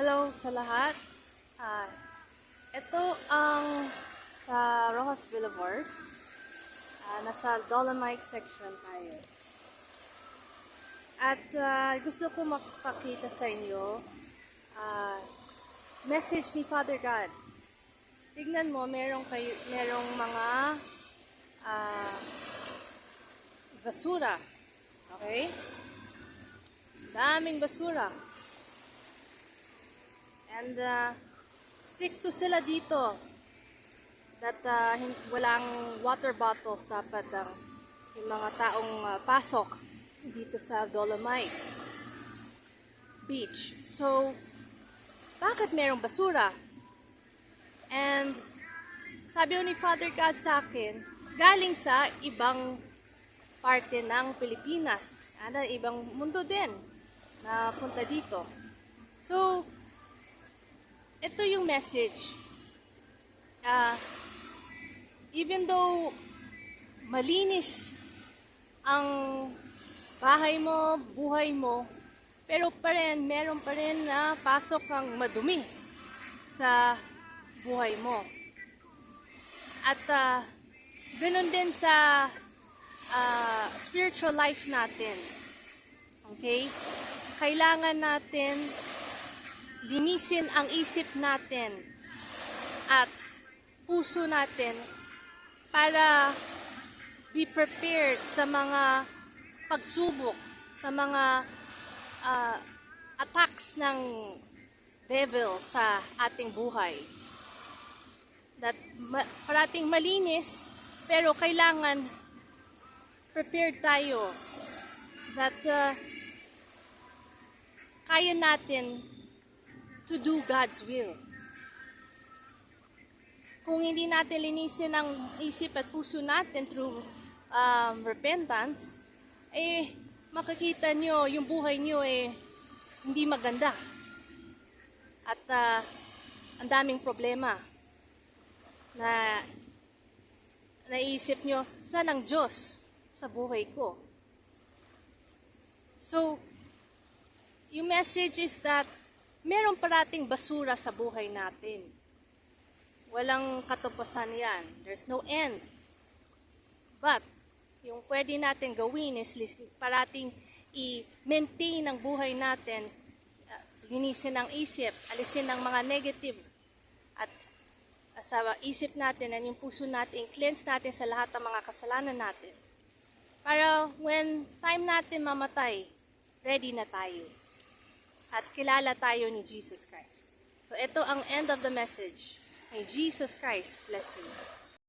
Hello sa lahat. Ah, ito ang sa Rojas Boulevard. Nasa Dolomite section tayo. At gusto ko makapakita sa inyo message ni Father God. Tignan mo, merong mga basura. Okay? Daming basura. And stick to sila dito that walang water bottles dapat yung mga taong pasok dito sa Dolomite Beach. So, bakit merong basura? And sabi ni Father God sa akin, galing sa ibang parte ng Pilipinas. Ibang mundo din na punta dito. So, ito yung message. Even though malinis ang bahay mo, buhay mo, pero meron pa rin na pasok ang madumi sa buhay mo. At ganun din sa spiritual life natin. Okay? Kailangan natin linisin ang isip natin at puso natin para be prepared sa mga pagsubok, sa mga attacks ng devil sa ating buhay. That parating malinis, pero kailangan prepared tayo that kaya natin to do God's will. Kung hindi natin linisin ang isip at puso natin through repentance, makikita nyo yung buhay nyo hindi maganda. At ang daming problema na naisip nyo, saan ang Diyos sa buhay ko? So, yung message is that meron parating basura sa buhay natin. Walang katapusan yan. There's no end. But, yung pwede natin gawin is parating i-maintain ang buhay natin, linisin ang isip, alisin ang mga negative, at sa isip natin at yung puso natin, cleanse natin sa lahat ng mga kasalanan natin. Para when time natin mamatay, ready na tayo. At kilala tayo ni Jesus Christ. So ito ang end of the message. May Jesus Christ bless you.